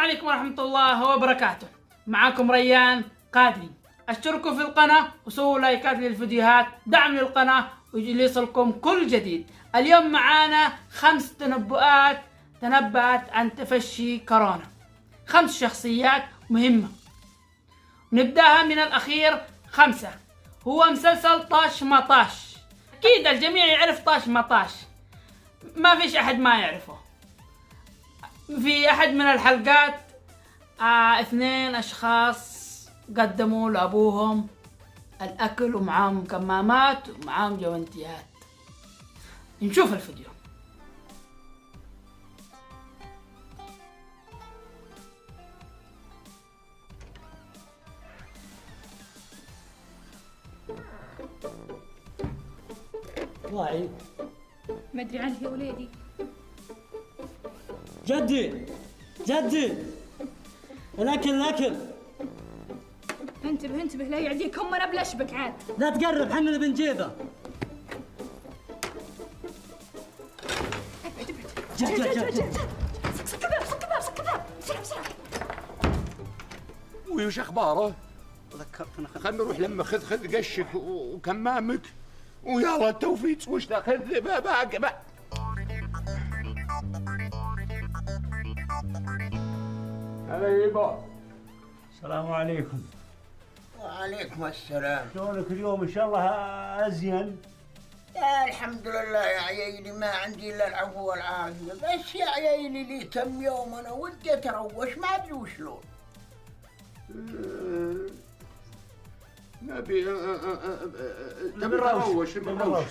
عليكم ورحمة الله وبركاته. معكم ريان قادري. اشتركوا في القناة وسووا لايكات للفيديوهات، دعم للقناة ويصلكم كل جديد. اليوم معانا 5 تنبؤات تنبأت عن تفشي كورونا. 5 شخصيات مهمة. نبدأها من الأخير. 5 هو مسلسل طاش مطاش. أكيد الجميع يعرف طاش مطاش، ما فيش أحد ما يعرفه. في أحد من الحلقات 2 أشخاص قدموا لأبوهم الأكل ومعاهم كمامات ومعاهم جوانتيات. نشوف الفيديو. واعي ما ادري عنه يا وليدي. جدي الاكل انتبه لا يعديك، هم انا بلشبك عاد. لا تقرب، حنا اللي بنجيبه. جد سك الباب بسرعة. وش اخباره؟ ذكرتنا خلنا نروح لما خذ قشك وكمامك ويلا التوفيق. وش ذا؟ خذ باقي. هلا يبا. السلام عليكم. وعليكم السلام. شلونك اليوم؟ ان شاء الله ازين. يا الحمد لله يا عيالي، ما عندي الا العفو والعافيه، بس يا عيالي لي كم يوم انا ودي اتروش ما ادري وشلون. نبي نروش.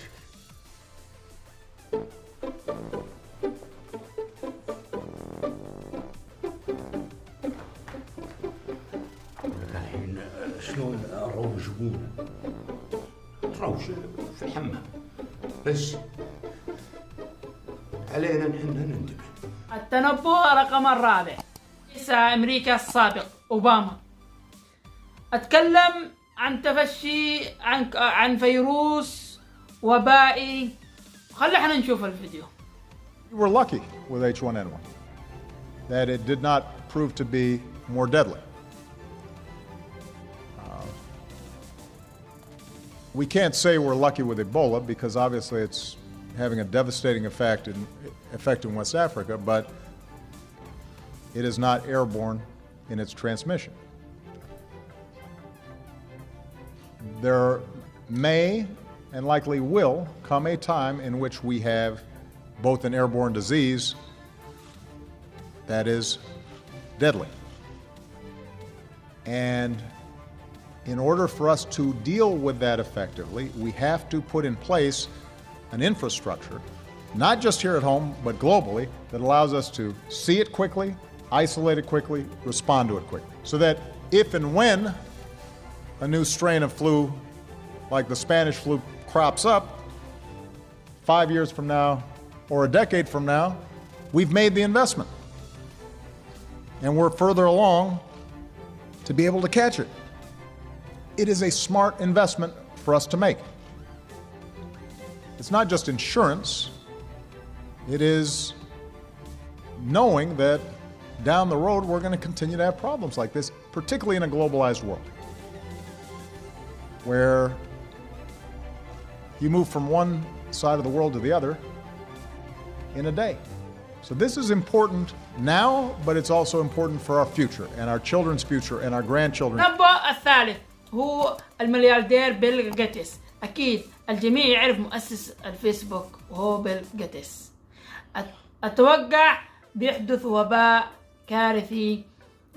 الحين شلون نروج ابونا؟ نروج في الحمام بس علينا نحن ننتبه. التنبؤ رقم 4 رئيس أمريكا السابق أوباما أتكلم عن تفشي عن فيروس وبائي. خلينا نشوف الفيديو. We were lucky with H1N1 that it did not prove to be more deadly. We can't say we're lucky with Ebola because obviously it's having a devastating effect in West Africa, but it is not airborne in its transmission. There may and likely will come a time in which we have both an airborne disease that is deadly. And in order for us to deal with that effectively, we have to put in place an infrastructure, not just here at home, but globally, that allows us to see it quickly, isolate it quickly, respond to it quickly. So that if and when a new strain of flu, like the Spanish flu, crops up 5 years from now or a decade from now, we've made the investment. And we're further along to be able to catch it. It is a smart investment for us to make. It's not just insurance, it is knowing that down the road we're going to continue to have problems like this, particularly in a globalized world, where you move from one side of the world to the other in a day. So this is important now, but it's also important for our future and our children's future and our grandchildren. التنبؤ الثالث هو الملياردير بيل غيتس. أكيد الجميع يعرف مؤسس الفيسبوك وهو بيل غيتس. أتوقع بيحدث وباء كارثي،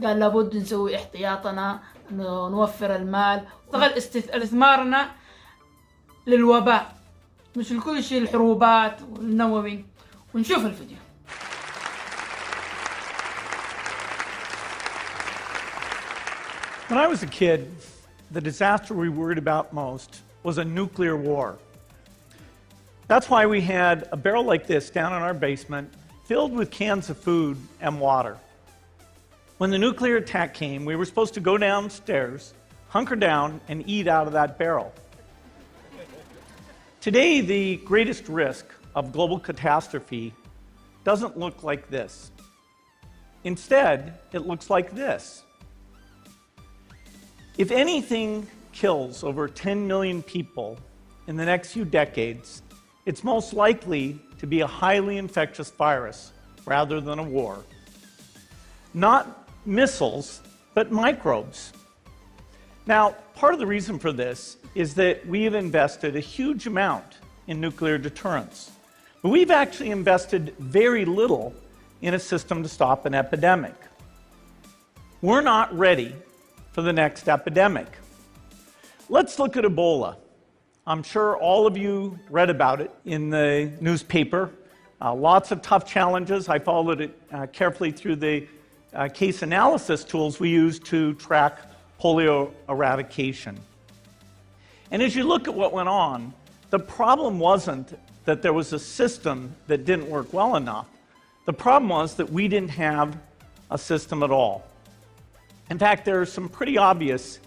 قال لابد نسوي احتياطنا، نوفر المال، نشتغل استثمارنا للوباء مش لكل شيء، الحروبات والنووي. ونشوف الفيديو. When I was a kid, the disaster we worried about most was a nuclear war. That's why we had a barrel like this down in our basement filled with cans of food and water. When the nuclear attack came, we were supposed to go downstairs, hunker down, and eat out of that barrel. Today, the greatest risk of global catastrophe doesn't look like this. Instead, it looks like this. If anything kills over 10 million people in the next few decades, it's most likely to be a highly infectious virus rather than a war. Not missiles, but microbes. Now, part of the reason for this is that we have invested a huge amount in nuclear deterrence, but we've actually invested very little in a system to stop an epidemic. We're not ready for the next epidemic. Let's look at Ebola. I'm sure all of you read about it in the newspaper. Lots of tough challenges. I followed it carefully through the case analysis tools we use to track polio eradication. And as you look at what went on, the problem wasn't that there was a system that didn't work well enough. The problem was that we didn't have a system at all. In fact, there are some pretty obvious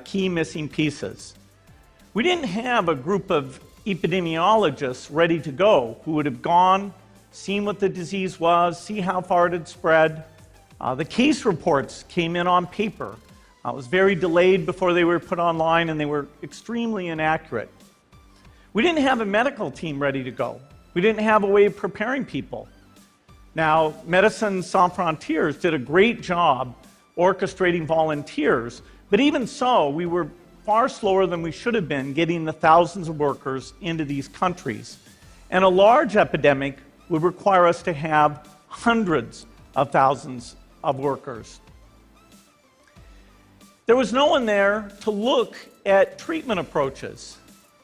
key missing pieces. We didn't have a group of epidemiologists ready to go who would have gone, seen what the disease was, see how far it had spread. The case reports came in on paper. It was very delayed before they were put online, and they were extremely inaccurate. We didn't have a medical team ready to go. We didn't have a way of preparing people. Now, Médecins Sans Frontières did a great job orchestrating volunteers, but even so, we were far slower than we should have been getting the thousands of workers into these countries. And a large epidemic would require us to have hundreds of thousands of workers. There was no one there to look at treatment approaches,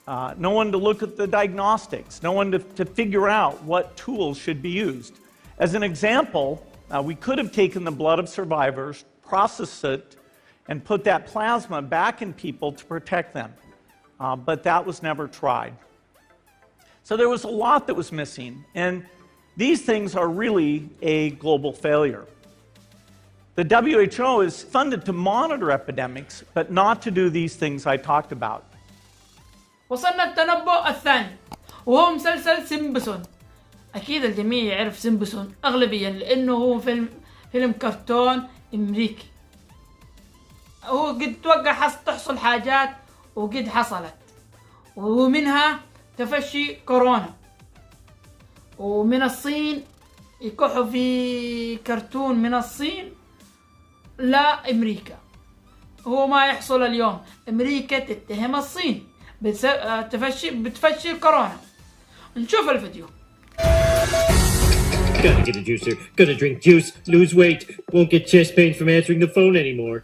no one to look at the diagnostics, no one to figure out what tools should be used. As an example, we could have taken the blood of survivors, processed it, and put that plasma back in people to protect them. But that was never tried. So there was a lot that was missing, and these things are really a global failure. The WHO is funded to monitor epidemics, but not to do these things I talked about. وصلنا التنبؤ الثاني وهو مسلسل سمبسون. أكيد الجميع يعرف سمبسون أغلبيا لأنه هو فيلم كرتون أمريكي. هو قد توقع تحصل حاجات وقد حصلت، ومنها تفشي كورونا، ومن الصين يكحوا في كرتون من الصين لأمريكا. هو ما يحصل اليوم، أمريكا تتهم الصين بتفشي الكورونا. نشوف الفيديو. Gotta get a juicer, gonna drink juice, lose weight, won't get chest pain from answering the phone anymore.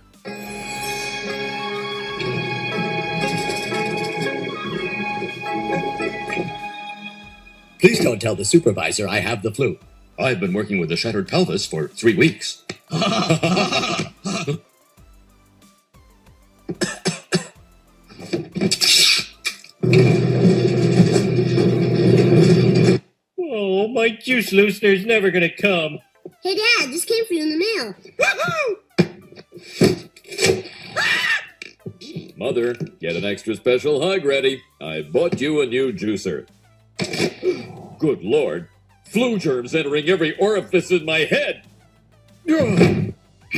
Please don't tell the supervisor I have the flu. I've been working with a shattered pelvis for 3 weeks. Oh, my juice loosener's never gonna come. Hey, Dad, this came for you in the mail. Mother, get an extra special hug ready. I bought you a new juicer. Good Lord. Flu germs entering every orifice in my head.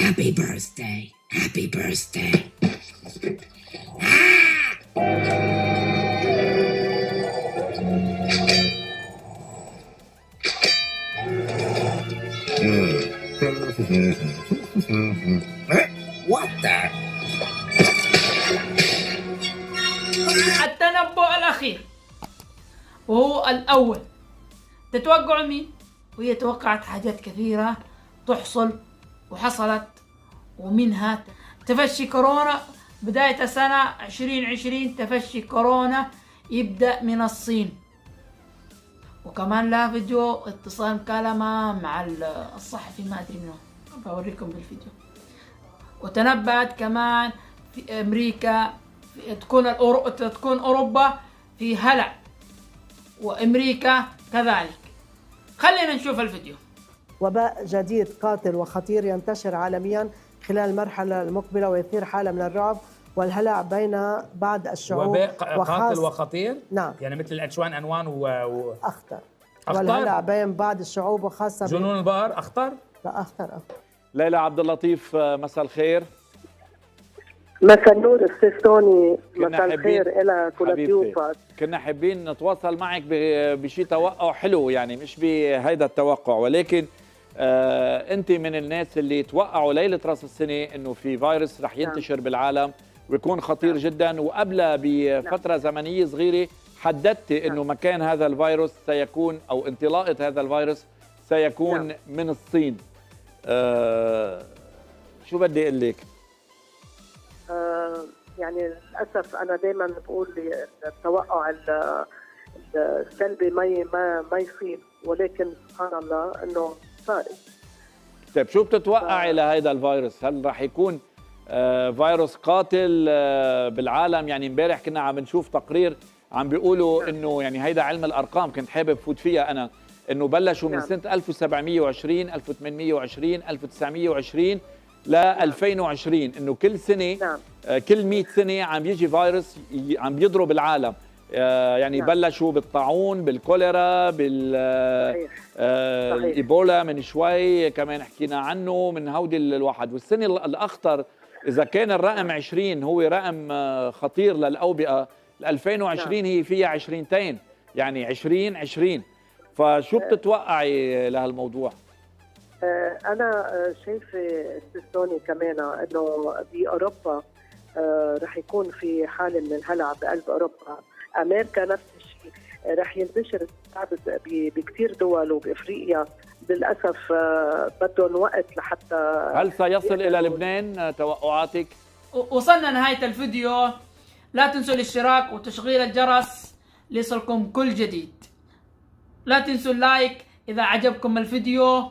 Happy birthday. Happy birthday. What the? التنبؤ الأخير وهو الأول. تتوقعوا مين؟ وهي توقعت حاجات كثيرة تحصل وحصلت، ومنها تفشي كورونا. بداية السنة 2020 تفشي كورونا يبدأ من الصين، وكمان لها فيديو اتصال مكالمة مع الصحفي ما أدري منه، بوريكم بالفيديو. وتنبأت كمان في أمريكا تكون أوروبا في هلع، وأمريكا كذلك. خلينا نشوف الفيديو. وباء جديد قاتل وخطير ينتشر عالميا خلال المرحلة المقبلة ويثير حالة من الرعب والهلع بين بعض الشعوب. وباء قاتل وخطير؟ نعم، يعني مثل الأجوان أنوان أخطر. والهلع بين بعض الشعوب وخاصة جنون البقر أخطر؟ لا، أخطر. ليلى عبد اللطيف مساء الخير. مساء النور استاذ توني، كنا مساء الخير لك حبيبتي. ولضيوفك. كنا حابين نتواصل معك بشيء توقع حلو، يعني مش بهيدا التوقع، ولكن انت من الناس اللي توقعوا ليله راس السنه انه في فيروس رح ينتشر بالعالم ويكون خطير جدا، وقبلها بفتره زمنيه صغيره حددت انه مكان هذا الفيروس سيكون او انطلاقه هذا الفيروس سيكون من الصين. شو بدي اقول لك؟ يعني للاسف انا دائما بقول التوقع السلبي ما يصير، ولكن سبحان الله انه صار. طيب شو بتتوقعي لهيدا الفيروس؟ هل رح يكون فيروس قاتل بالعالم؟ يعني امبارح كنا عم نشوف تقرير عم بيقولوا انه يعني هيدا علم الارقام، كنت حابب فوت فيها انا، انه بلشوا من سنه 1720 1820 1920 ل 2020، انه كل سنه كل 100 سنه عم يجي فيروس عم بيضرب العالم. يعني بلشوا بالطاعون، بالكوليرا، بالايبولا من شوي كمان حكينا عنه، من هودي الواحد. والسنه الاخطر اذا كان الرقم 20 هو رقم خطير للاوبئه، 2020 هي فيها 20 يعني 2020. فشو بتتوقعي لهالموضوع؟ انا شايفه استاذ توني كمان انه باوروبا رح يكون في حاله من الهلع بقلب اوروبا. امريكا نفس الشيء، رح ينتشر بكثير دول، وبافريقيا للاسف بدهم وقت لحتى. هل سيصل الى لبنان توقعاتك؟ وصلنا نهايه الفيديو، لا تنسوا الاشتراك وتشغيل الجرس ليصلكم كل جديد. لا تنسوا اللايك اذا عجبكم الفيديو.